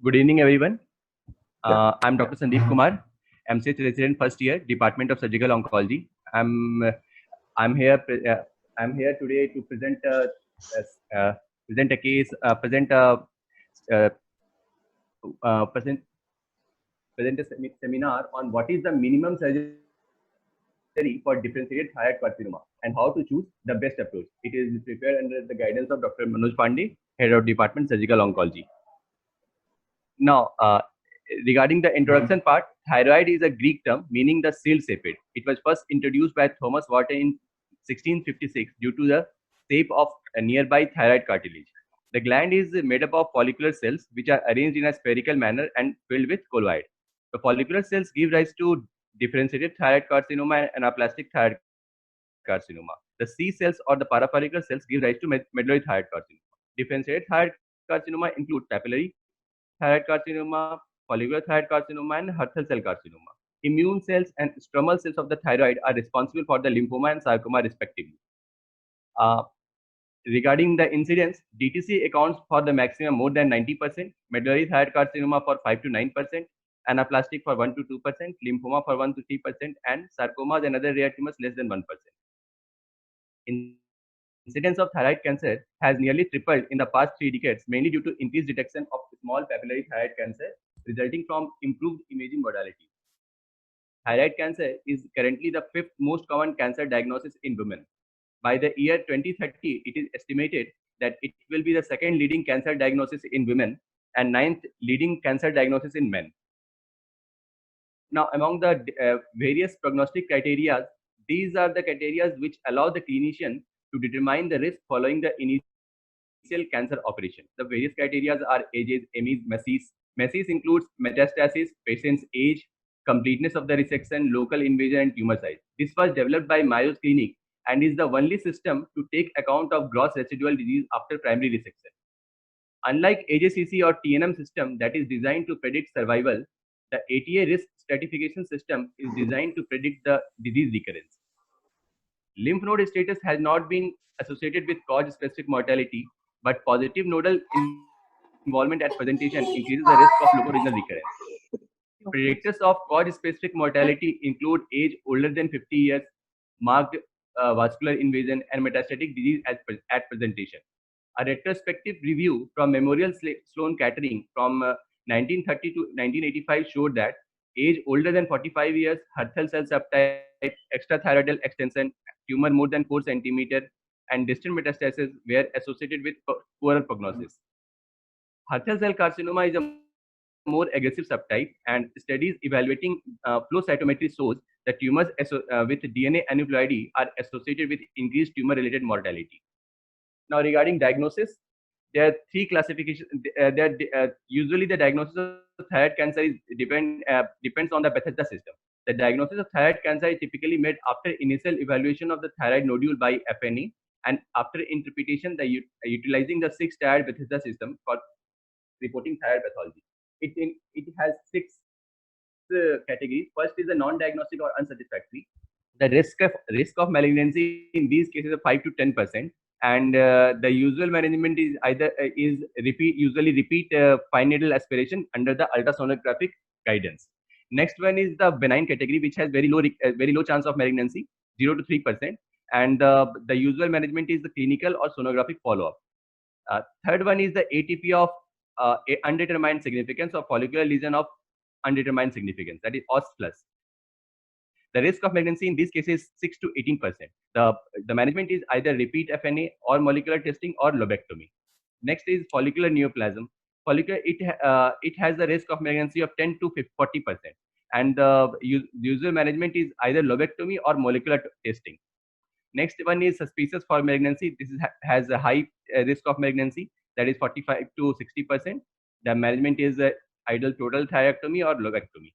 Good evening, everyone. I'm Dr. Sandeep Kumar, MCH resident, first year, Department of Surgical Oncology. I'm here. I'm here today to present a case, uh, present present a seminar on what is the minimum surgery for differentiated thyroid carcinoma and how to choose the best approach. It is prepared under the guidance of Dr. Manoj Pandey, Head of Department Surgical Oncology. Now, regarding the introduction part, thyroid is a Greek term meaning the sealed sapid. It was first introduced by Thomas Water in 1656 due to the shape of a nearby thyroid cartilage. The gland is made up of follicular cells which are arranged in a spherical manner and filled with colloid. The follicular cells give rise to differentiated thyroid carcinoma and anaplastic thyroid carcinoma. The C cells or the parafollicular cells give rise to medullary thyroid carcinoma. Differentiated thyroid carcinoma include papillary thyroid carcinoma, follicular thyroid carcinoma, and Hurther cell carcinoma. Immune cells and stromal cells of the thyroid are responsible for the lymphoma and sarcoma respectively. Regarding the incidence, DTC accounts for the maximum more than 90%, medullary thyroid carcinoma for 5 to 9%, anaplastic for 1 to 2%, lymphoma for 1 to 3%, and sarcomas and other rare tumors less than 1%. Incidence of thyroid cancer has nearly tripled in the past 3 decades, mainly due to increased detection of small papillary thyroid cancer resulting from improved imaging modalities. Thyroid cancer is currently the 5th most common cancer diagnosis in women. By the year 2030, it is estimated that it will be the 2nd leading cancer diagnosis in women and 9th leading cancer diagnosis in men. Now, among the various prognostic criteria, these are the criteria which allow the clinician to determine the risk following the initial cancer operation. The various criteria are ages, EMIs, MESIS. MESIS includes metastasis, patient's age, completeness of the resection, local invasion, and tumor size. This was developed by Mayo's Clinic and is the only system to take account of gross residual disease after primary resection. Unlike AJCC or TNM system that is designed to predict survival, the ATA risk stratification system is designed to predict the disease recurrence. Lymph node status has not been associated with cause-specific mortality, but positive nodal involvement at presentation increases the risk of locoregional recurrence. Predictors of cause-specific mortality include age older than 50 years, marked vascular invasion, and metastatic disease at presentation. A retrospective review from Memorial Sloan Kettering from 1930 to 1985 showed that age older than 45 years, Hurther cell subtype, extrathyroidal extension, tumor more than 4 cm, and distant metastasis were associated with poorer prognosis. Hurther cell carcinoma is a more aggressive subtype, and studies evaluating flow cytometry shows that tumors with DNA aneuploidy are associated with increased tumor-related mortality. Now, regarding diagnosis, there are 3 classifications. Usually, the diagnosis of thyroid cancer depends on the Bethesda system. The diagnosis of thyroid cancer is typically made after initial evaluation of the thyroid nodule by FNA and after interpretation utilizing the 6-tiered Bethesda system for reporting thyroid pathology. It has 6 categories. First is the non-diagnostic or unsatisfactory. The risk of malignancy in these cases is 5 to 10%, and the usual management is usually repeat fine needle aspiration under the ultrasonographic guidance. Next one is the benign category, which has very low chance of malignancy, 0 to 3%, and the usual management is the clinical or sonographic follow-up. Third one is the ATP of undetermined significance or follicular lesion of undetermined significance, that is OS plus. The risk of malignancy in these cases is 6 to 18%. The management is either repeat FNA or molecular testing or lobectomy. Next is follicular neoplasm. It has the risk of malignancy of 10 to 40%, and the usual management is either lobectomy or molecular testing. Next one is suspicious for malignancy. This has a high risk of malignancy, that is 45 to 60%. The management is either total thyroidectomy or lobectomy.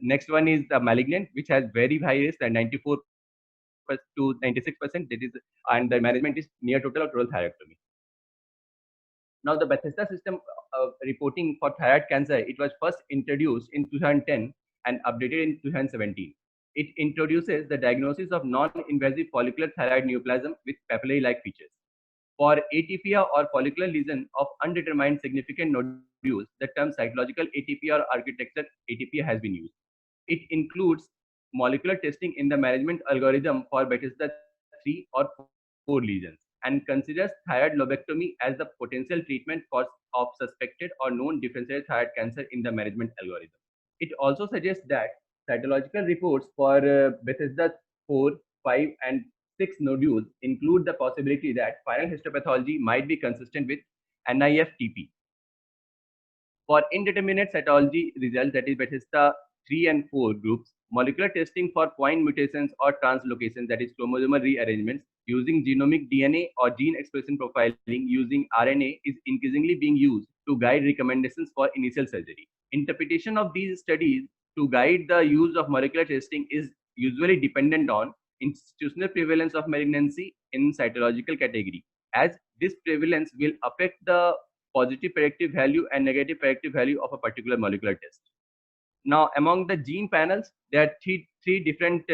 Next one is the malignant, which has very high risk, and 94 to 96%. That is, and the management is near total or total thyroidectomy. Now, the Bethesda system reporting for thyroid cancer, it was first introduced in 2010 and updated in 2017. It introduces the diagnosis of non-invasive follicular thyroid neoplasm with papillary-like features. For atypia or follicular lesion of undetermined significant nodule nodules, the term cytological ATP or architecture ATP has been used. It includes molecular testing in the management algorithm for Bethesda 3 or 4 lesions and considers thyroid lobectomy as the potential treatment cause of suspected or known differentiated thyroid cancer in the management algorithm. It also suggests that cytological reports for Bethesda 4, 5, and 6 nodules include the possibility that final histopathology might be consistent with NIFTP. For indeterminate cytology results, that is Bethesda 3 and 4 groups, molecular testing for point mutations or translocations, that is chromosomal rearrangements, using genomic DNA or gene expression profiling using RNA is increasingly being used to guide recommendations for initial surgery. Interpretation of these studies to guide the use of molecular testing is usually dependent on institutional prevalence of malignancy in cytological category, as this prevalence will affect the positive predictive value and negative predictive value of a particular molecular test. Now, among the gene panels, there are three different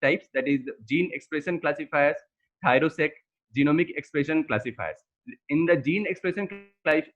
types, that is gene expression classifiers, ThyroSeq, genomic expression classifiers. In the gene expression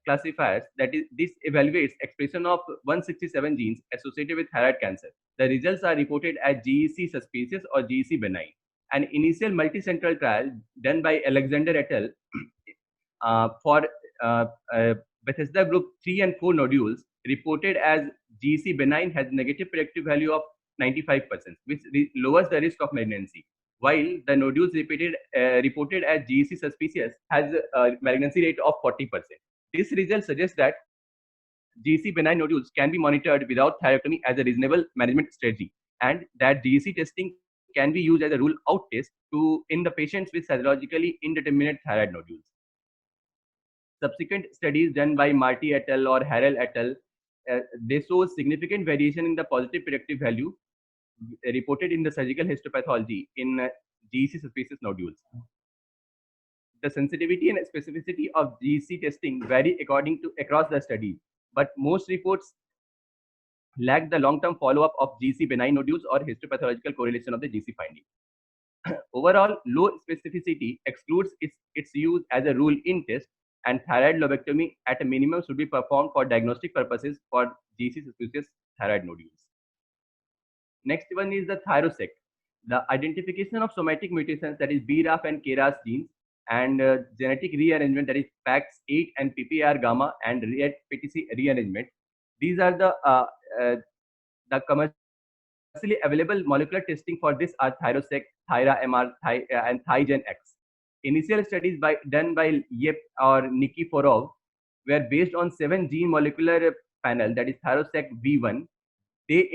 classifiers, that is, this evaluates expression of 167 genes associated with thyroid cancer. The results are reported as GEC suspicious or GEC benign. An initial multicentral trial done by Alexander et al. For uh, uh, Bethesda group 3 and 4 nodules reported as GEC benign has negative predictive value of 95%, which lowers the risk of malignancy, while the nodules reported as GEC suspicious has a malignancy rate of 40%. This result suggests that GEC benign nodules can be monitored without thyroidectomy as a reasonable management strategy, and that GEC testing can be used as a rule out test in the patients with cytologically indeterminate thyroid nodules. Subsequent studies done by Marty et al. Or Harrell et al. They show significant variation in the positive predictive value reported in the surgical histopathology in GEC suspicious nodules. The sensitivity and specificity of GEC testing vary across the studies, but most reports lack the long-term follow-up of GEC benign nodules or histopathological correlation of the GEC finding. Overall, low specificity excludes its use as a rule-in test, and thyroid lobectomy at a minimum should be performed for diagnostic purposes for GEC suspicious thyroid nodules. Next one is the ThyroSeq, the identification of somatic mutations, that is BRAF and KRAS genes, and genetic rearrangement, that is PAX8 and PPAR gamma and RET-PTC rearrangement. These are the commercially available molecular testing for this are ThyroSeq, ThyraMR, and ThyGenX. Initial studies done by Yep or Nikiforov were based on 7 gene molecular panel, that is ThyroSeq V1. They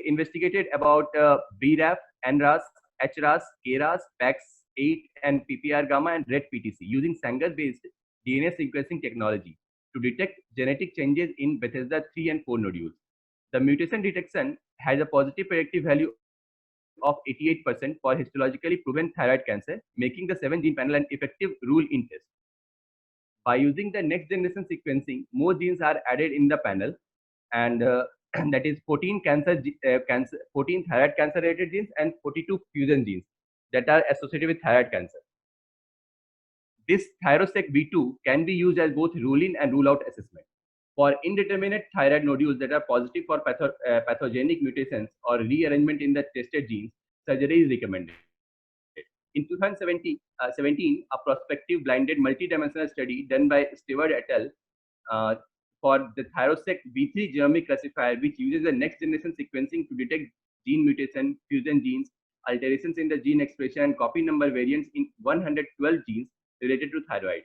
investigated about BRAF, NRAS, HRAS, KRAS, PAX8, and PPAR gamma and RET-PTC using Sanger-based DNA sequencing technology to detect genetic changes in Bethesda 3 and 4 nodules. The mutation detection has a positive predictive value of 88% for histologically proven thyroid cancer, making the 7 gene panel an effective rule-in test. By using the next generation sequencing, more genes are added in the panel, and that is 14 14 thyroid cancer related genes and 42 fusion genes that are associated with thyroid cancer. This ThyroSeq V2 can be used as both rule-in and rule-out assessment. For indeterminate thyroid nodules that are positive for pathogenic mutations or rearrangement in the tested genes, surgery is recommended. In 2017, a prospective blinded multidimensional study done by Stewart et al. For the ThyroSeq V3 genomic classifier, which uses the next generation sequencing to detect gene mutation, fusion genes, alterations in the gene expression, and copy number variants in 112 genes related to thyroid.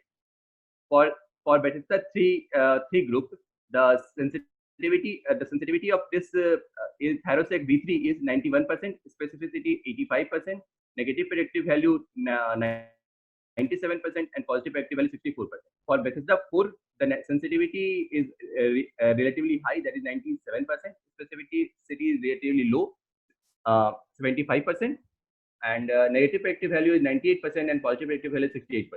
For Bethesda 3 group, the sensitivity of this is ThyroSeq V3 is 91%, specificity 85%, negative predictive value 97%, and positive predictive value 64%. For Bethesda 4, the sensitivity is relatively high, that is 97%. Specificity is relatively low, 75%, and negative predictive value is 98%, and positive predictive value is 68%.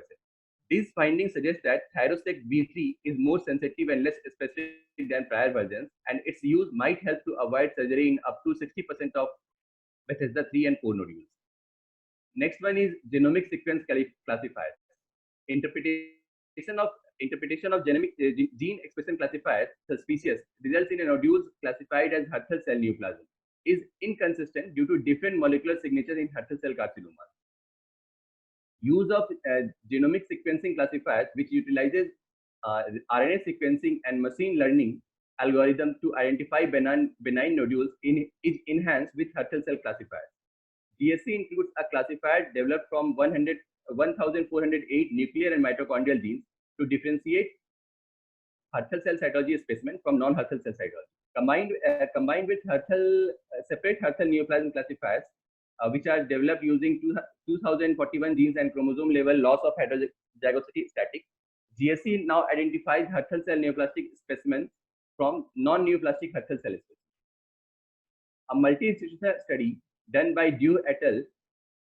These findings suggest that ThyroSeq V3 is more sensitive and less specific than prior versions, and its use might help to avoid surgery in up to 60% of Bethesda 3 and 4 nodules. Next one is genomic sequence classifiers. Interpretation of interpretation of gene expression classifiers suspicious results in a nodules classified as Hürthle cell neoplasm is inconsistent due to different molecular signatures in Hürthle cell carcinoma. Use of genomic sequencing classifiers, which utilizes RNA sequencing and machine learning algorithm to identify benign nodules is enhanced with Hürthle cell classifiers. GSC includes a classifier developed from 1,408 nuclear and mitochondrial genes to differentiate Hürthle cell cytology specimen from non-Hürthle cell cytology. Combined with separate Hürthle neoplasm classifiers, which are developed using 2041 genes and chromosome level loss of heterozygosity static, GSC now identifies Hürthle cell neoplastic specimens from non-neoplastic Hürthle cell specimens. A multi-institutional study done by Due et al.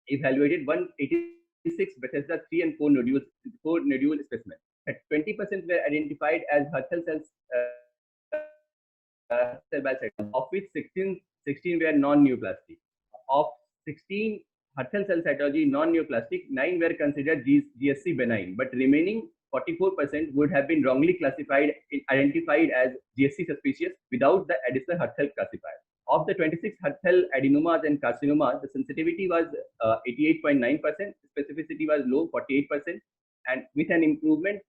Evaluated 186 Bethesda 3 and 4 nodule specimens. 20% were identified as Hürthle cells of which 16 were non-neoplastic. Of 16 Hürthle cell cytology non-neoplastic, 9 were considered GSC benign, but remaining 44% would have been wrongly identified as GSC suspicious without the additional Hürthle classifier. Of the 26 Hürthle adenomas and carcinomas, the sensitivity was 88.9%, specificity was low, 48%, and with an improvement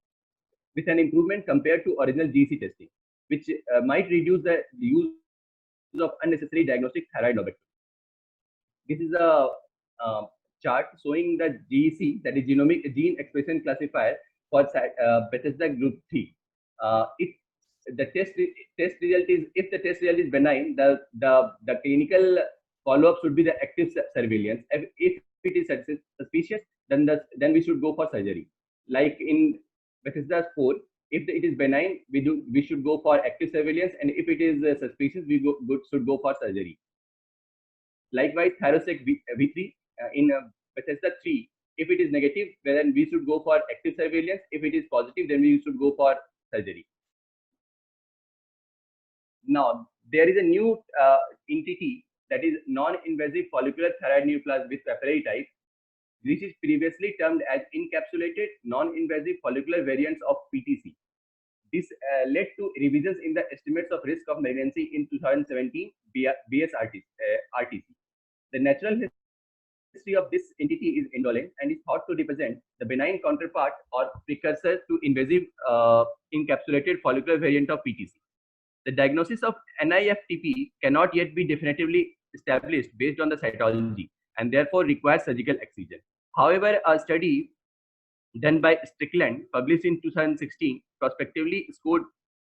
compared to original GC testing, which might reduce the use of unnecessary diagnostic thyroid lobectomy. This is a chart showing the GEC, that is genomic gene expression classifier for Bethesda group 3. If the test result is benign, the clinical follow-up should be the active surveillance. If it is suspicious, then we should go for surgery. Like in Bethesda 4, if it is benign, we should go for active surveillance, and if it is suspicious, we should go for surgery. Likewise, Thyroseq V3 in Bethesda 3, if it is negative, then we should go for active surveillance. If it is positive, then we should go for surgery. Now, there is a new entity, that is non-invasive follicular thyroid neoplasm with papillary type. This is previously termed as encapsulated non-invasive follicular variants of PTC. This led to revisions in the estimates of risk of malignancy in 2017 BSRTC. The natural history of this entity is indolent and is thought to represent the benign counterpart or precursor to invasive encapsulated follicular variant of PTC. The diagnosis of NIFTP cannot yet be definitively established based on the cytology and therefore requires surgical excision. However, a study done by Strickland, published in 2016, prospectively scored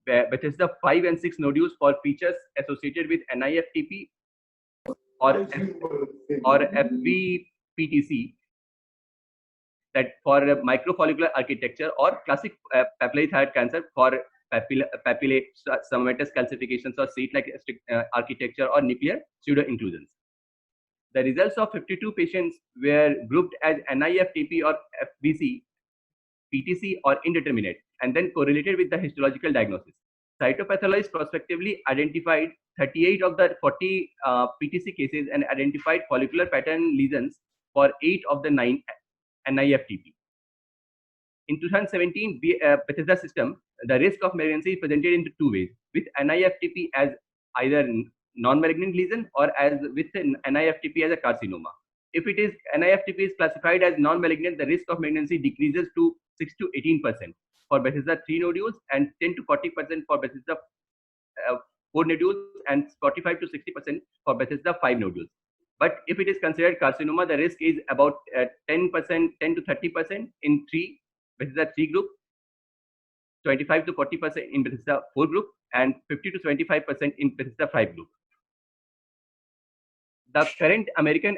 Bethesda 5 and 6 nodules for features associated with NIFTP or FVPTC, that for microfollicular architecture, or classic papillary thyroid cancer for papillae, somatous calcifications or seed-like architecture or nuclear pseudo-inclusions. The results of 52 patients were grouped as NIFTP or FVC, PTC or indeterminate, and then correlated with the histological diagnosis. Cytopathologists prospectively identified 38 of the 40 PTC cases and identified follicular pattern lesions for 8 of the 9 NIFTP. In 2017, Bethesda system, the risk of malignancy is presented in 2 ways, with NIFTP as either non-malignant lesion or as with NIFTP as a carcinoma. If it is NIFTP is classified as non-malignant, the risk of malignancy decreases to 6 to 18% for Bethesda 3 nodules and 10 to 40% for Bethesda 4 nodules and 45 to 60% for Bethesda 5 nodules. But if it is considered carcinoma, the risk is about 10% to 30% in Bethesda 3 group, 25 to 40% in Bethesda 4 group, and 50 to 25% in Bethesda 5 group. The current American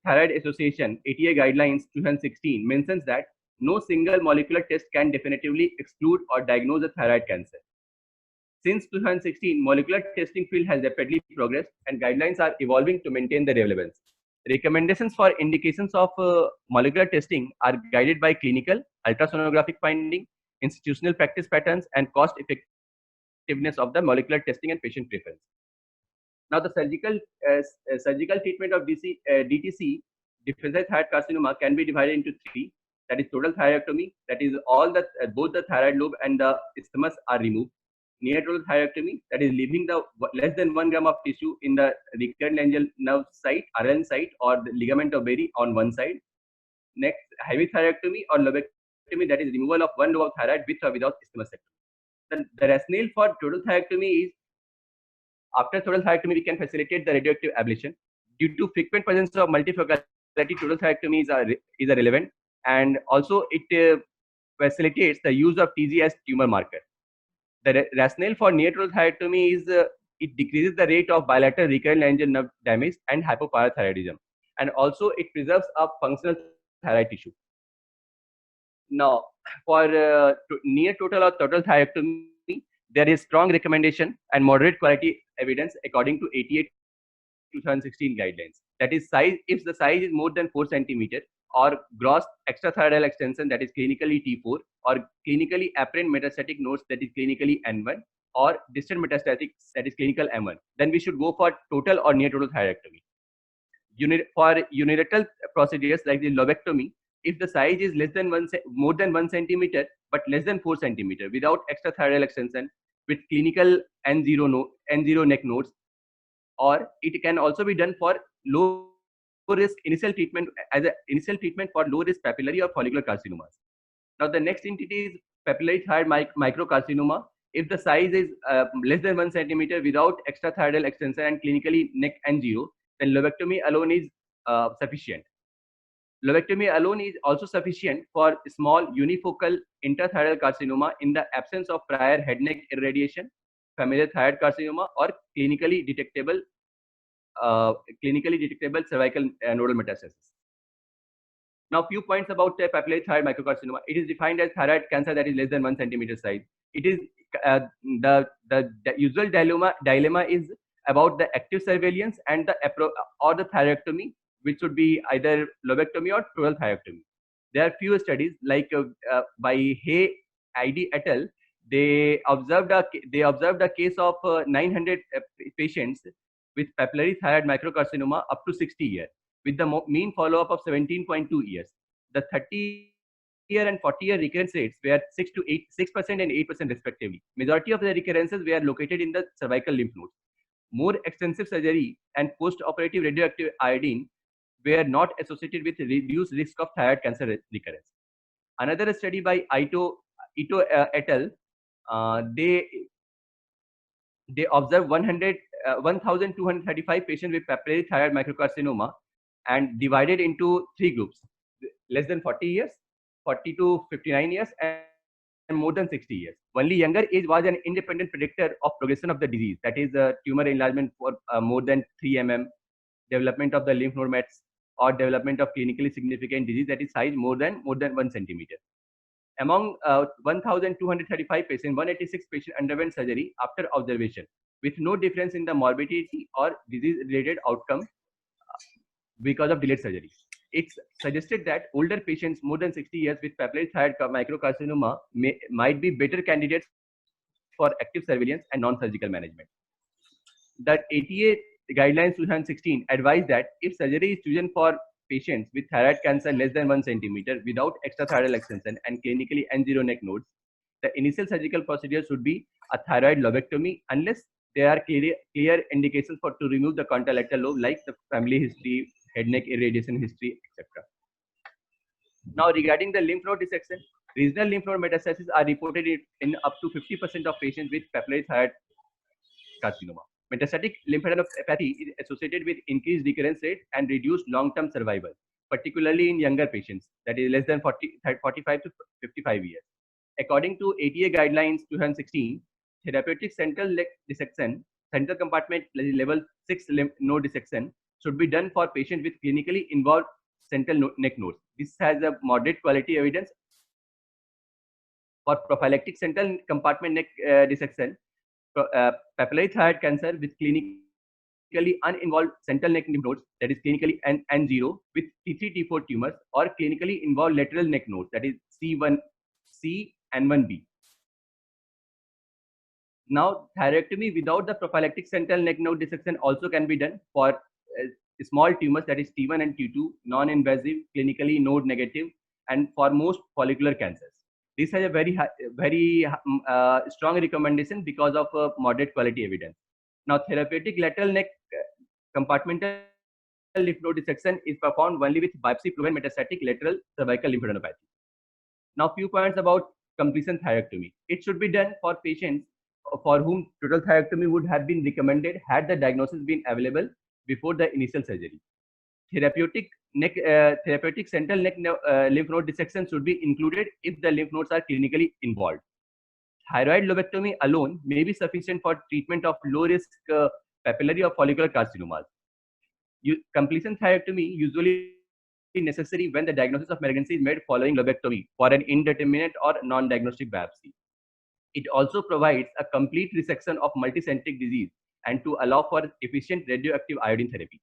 Thyroid Association ATA guidelines 2016 mentions that no single molecular test can definitively exclude or diagnose a thyroid cancer. Since 2016, molecular testing field has rapidly progressed and guidelines are evolving to maintain their relevance. Recommendations for indications of molecular testing are guided by clinical, ultrasonographic finding, institutional practice patterns, and cost effectiveness of the molecular testing and patient preference. Now, the surgical treatment of DTC, diffuse thyroid carcinoma, can be divided into 3. that is total thyroidectomy, that is all the both the thyroid lobe and the isthmus are removed. Near total thyroidectomy, that is leaving the less than 1 gram of tissue in the recurrent laryngeal nerve site, RLN site, or the ligament of Berry on one side. Next, hemithyroidectomy or lobectomy, that is removal of one lobe of thyroid with or without isthmusectomy. The rationale for total thyroidectomy is after total thyroidectomy, we can facilitate the radioactive ablation. Due to frequent presence of multifocality, total thyroidectomy is relevant, and also it facilitates the use of TG as tumor marker. The rationale for near total thyroidectomy is it decreases the rate of bilateral recurrent laryngeal nerve damage and hypoparathyroidism, and also it preserves a functional thyroid tissue. Now, for near total or total thyroidectomy, there is strong recommendation and moderate quality evidence according to ATA 2016 guidelines. That is, size, if the size is more than 4 centimeter, or gross extrathyroidal extension, that is clinically T4, or clinically apparent metastatic nodes, that is clinically N1, or distant metastatic, that is clinical M1, then we should go for total or near total thyroidectomy. For unilateral procedures like the lobectomy, if the size is more than 1 centimeter but less than 4 centimeter without extrathyroidal extension with clinical N0 neck nodes, or it can also be done for low risk initial treatment as an initial treatment for low risk papillary or follicular carcinomas. Now the next entity is papillary thyroid microcarcinoma. If the size is less than 1 centimeter without extrathyroidal extension and clinically neck N0, then lobectomy alone is sufficient. Lobectomy alone is also sufficient for small unifocal intrathyroidal carcinoma in the absence of prior head neck irradiation, familial thyroid carcinoma, or clinically detectable cervical nodal metastasis. Now, few points about papillary thyroid microcarcinoma. It is defined as thyroid cancer that is less than 1 centimeter size. It is the usual dilemma is about the active surveillance and the thyroidectomy, which should be either lobectomy or total thyroidectomy. There are few studies like by Hay ID et al. They observed a case of 900 patients with papillary thyroid microcarcinoma up to 60 years, with the mean follow-up of 17.2 years. The 30-year and 40-year recurrence rates were 6% and 8% respectively. Majority of the recurrences were located in the cervical lymph nodes. More extensive surgery and post-operative radioactive iodine were not associated with reduced risk of thyroid cancer recurrence. Another study by Ito et al. They observed 1,235 patients with papillary thyroid microcarcinoma and divided into 3 groups: less than 40 years, 40 to 59 years, and more than 60 years. Only younger age was an independent predictor of progression of the disease, that is tumor enlargement for more than 3 mm, development of the lymph node mets, or development of clinically significant disease that is size more than 1 centimeter. Among 1,235 patients, 186 patients underwent surgery after observation, with no difference in the morbidity or disease-related outcome because of delayed surgery. It's suggested that older patients more than 60 years with papillary thyroid microcarcinoma might be better candidates for active surveillance and non-surgical management. The ATA guidelines 2016 advise that if surgery is chosen for patients with thyroid cancer less than 1 centimeter without extrathyroidal extension and clinically N0 neck nodes, the initial surgical procedure should be a thyroid lobectomy unless there are clear indications to remove the contralateral lobe, like the family history, head neck irradiation history, etc. Now, regarding the lymph node dissection, regional lymph node metastases are reported in up to 50% of patients with papillary thyroid carcinoma. Metastatic lymphadenopathy is associated with increased recurrence rate and reduced long-term survival, particularly in younger patients, that is less than 45 to 55 years. According to ATA guidelines 2016, therapeutic central dissection, central compartment level 6 lymph node dissection should be done for patients with clinically involved central neck nodes. This has a moderate quality evidence. For prophylactic central compartment neck dissection, papillary thyroid cancer with clinically uninvolved central neck lymph nodes, that is clinically N0 with T3, T4 tumors, or clinically involved lateral neck nodes, that is C1C and 1B. Now, thyroidectomy without the prophylactic central neck node dissection also can be done for small tumors, that is T1 and T2, non-invasive, clinically node negative, and for most follicular cancers. This has a very strong recommendation because of moderate quality evidence. Now, therapeutic lateral neck compartmental lymph node dissection is performed only with biopsy-proven metastatic lateral cervical lymphadenopathy. Now, few points about completion thyroidectomy. It should be done for patients for whom total thyroidectomy would have been recommended had the diagnosis been available before the initial surgery. Therapeutic central neck lymph node dissection should be included if the lymph nodes are clinically involved. Thyroid lobectomy alone may be sufficient for treatment of low-risk papillary or follicular carcinomas. Completion thyroidectomy usually necessary when the diagnosis of malignancy is made following lobectomy for an indeterminate or non-diagnostic biopsy. It also provides a complete resection of multicentric disease and to allow for efficient radioactive iodine therapy.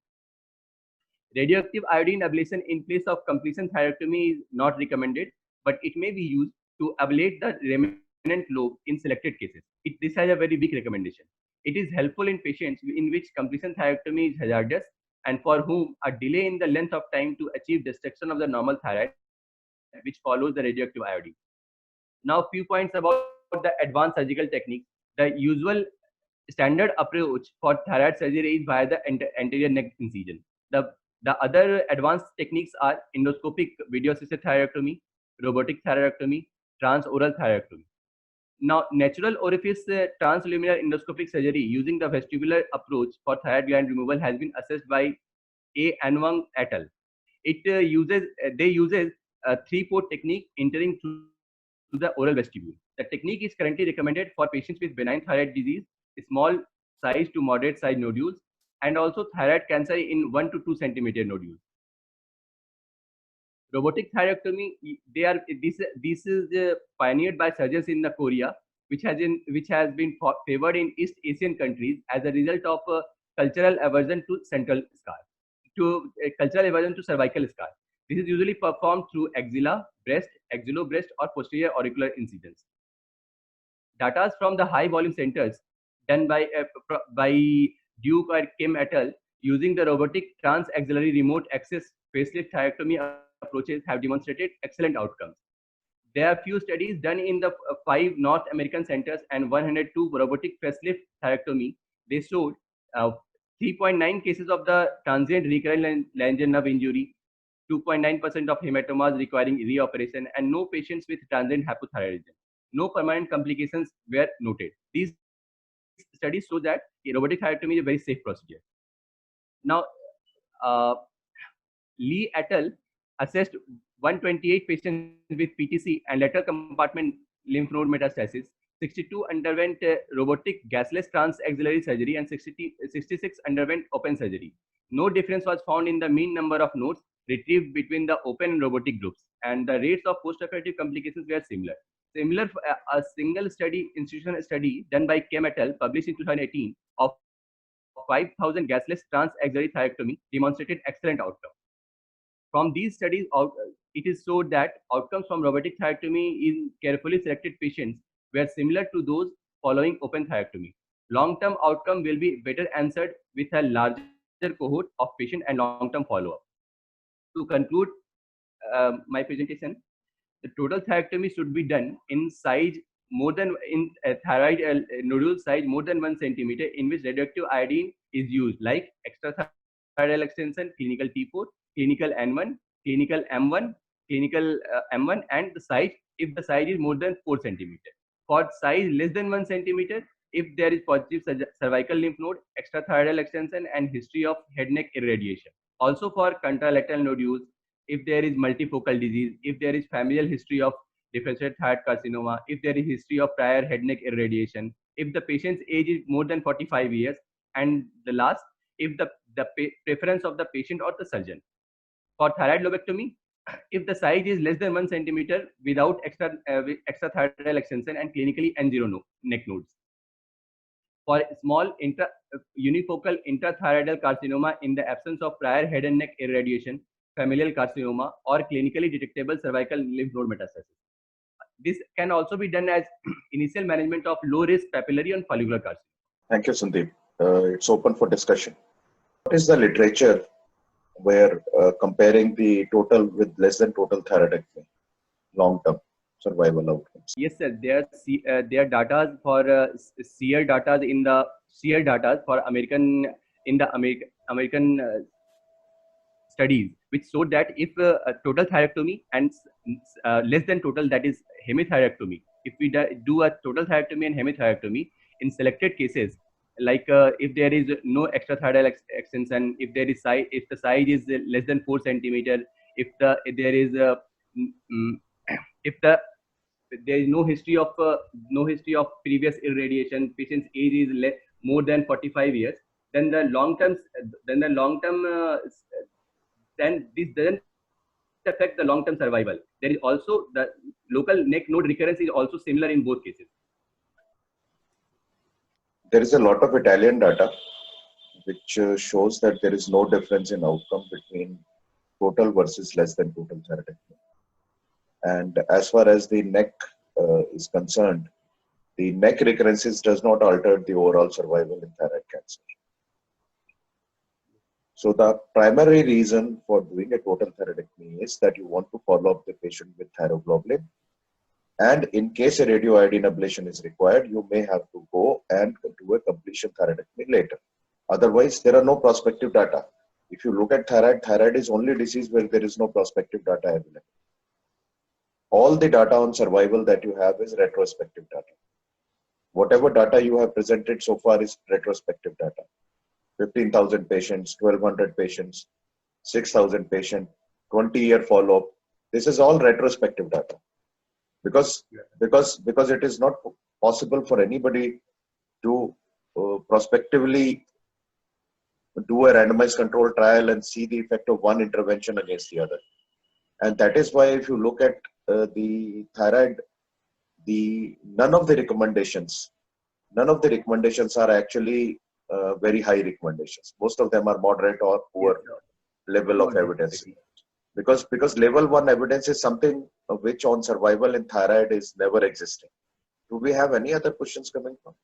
Radioactive iodine ablation in place of completion thyroidectomy is not recommended, but it may be used to ablate the remnant lobe in selected cases. This has a very weak recommendation. It is helpful in patients in which completion thyroidectomy is hazardous and for whom a delay in the length of time to achieve destruction of the normal thyroid, which follows the radioactive iodine. Now, few points about the advanced surgical techniques. The usual standard approach for thyroid surgery is via the anterior neck incision. The other advanced techniques are endoscopic video-assisted thyroidectomy, robotic thyroidectomy, transoral thyroidectomy. Now, natural orifice transluminal endoscopic surgery using the vestibular approach for thyroid gland removal has been assessed by A. Anwang et al. They uses a 3-port technique entering through the oral vestibule. The technique is currently recommended for patients with benign thyroid disease, small size to moderate size nodules, and also thyroid cancer in 1 to 2 centimeter nodules. Robotic thyroidectomy, this is pioneered by surgeons in Korea, which has been favored in East Asian countries as a result of cultural aversion to cervical scar. This is usually performed through axilla, breast, axillobreast, or posterior auricular incisions. Data from the high volume centers done by Duke or Kim et al. Using the robotic transaxillary remote access facelift thyroidectomy approaches have demonstrated excellent outcomes. There are few studies done in the 5 North American centers and 102 robotic facelift thyroidectomy. They showed 3.9 cases of the transient recurrent laryngeal nerve injury, 2.9% of hematomas requiring reoperation, and no patients with transient hypothyroidism. No permanent complications were noted. These studies show that robotic thyroidectomy is a very safe procedure. Now, Lee et al. Assessed 128 patients with PTC and lateral compartment lymph node metastasis. 62 underwent robotic gasless transaxillary surgery and 66 underwent open surgery. No difference was found in the mean number of nodes retrieved between the open and robotic groups, and the rates of postoperative complications were similar. A single institutional study done by Kim et al. Published in 2018 of 5,000 gasless transaxillary thyroidectomy demonstrated excellent outcomes. From these studies, it is showed that outcomes from robotic thyroidectomy in carefully selected patients were similar to those following open thyroidectomy. Long-term outcome will be better answered with a larger cohort of patient and long-term follow-up. To conclude my presentation, the total thyroidectomy should be done in size more than in thyroid nodule size more than 1 centimeter in which radioactive iodine is used, like extrathyroidal extension, clinical T4, clinical N1, clinical M1, clinical M1, and the size if the size is more than 4 centimeter. For size less than 1 centimeter, if there is positive cervical lymph node, extrathyroidal extension, and history of head neck irradiation. Also for contralateral nodules, if there is multifocal disease, if there is familial history of differentiated thyroid carcinoma, if there is history of prior head neck irradiation, if the patient's age is more than 45 years, and the last, if the preference of the patient or the surgeon. For thyroid lobectomy, if the size is less than 1 centimeter without extrathyroidal extension and clinically N0 neck nodes. For small unifocal intrathyroidal carcinoma in the absence of prior head and neck irradiation, familial carcinoma, or clinically detectable cervical lymph node metastasis. This can also be done as initial management of low-risk papillary and follicular carcinoma. Thank you, Sandeep. It's open for discussion. What is the literature where comparing the total with less than total thyroidectomy? long-term survival outcomes. Yes, sir. There are data for SEER data in the SEER data for American studies, which showed that if a total thyroidectomy and less than total, that is hemithyroidectomy, if we do a total thyroidectomy and hemithyroidectomy in selected cases, like if there is no extrathyroidal extension, if there is if the size is less than 4 centimeter, if there is if there is no history of previous irradiation, patient's age is more than 45 years, then the long term then this doesn't affect the long term survival. There is also the local neck node recurrence is also similar in both cases. There is a lot of Italian data which shows that there is no difference in outcome between total versus less than total thyroidectomy. And as far as the neck is concerned, the neck recurrences does not alter the overall survival in thyroid cancer. So the primary reason for doing a total thyroidectomy is that you want to follow up the patient with thyroglobulin. And in case a radioiodine ablation is required, you may have to go and do a completion thyroidectomy later. Otherwise, there are no prospective data. If you look at thyroid is only disease where there is no prospective data available. All the data on survival that you have is retrospective data. Whatever data you have presented so far is retrospective data. 15,000 patients, 1,200 patients, 6,000 patients, 20-year follow-up. This is all retrospective data. Because it is not possible for anybody to prospectively do a randomized control trial and see the effect of one intervention against the other. And that is why if you look at the thyroid, none of the recommendations are actually very high recommendations. Most of them are moderate or poor level of evidence. Because level 1 evidence is something which on survival in thyroid is never existing. Do we have any other questions coming from?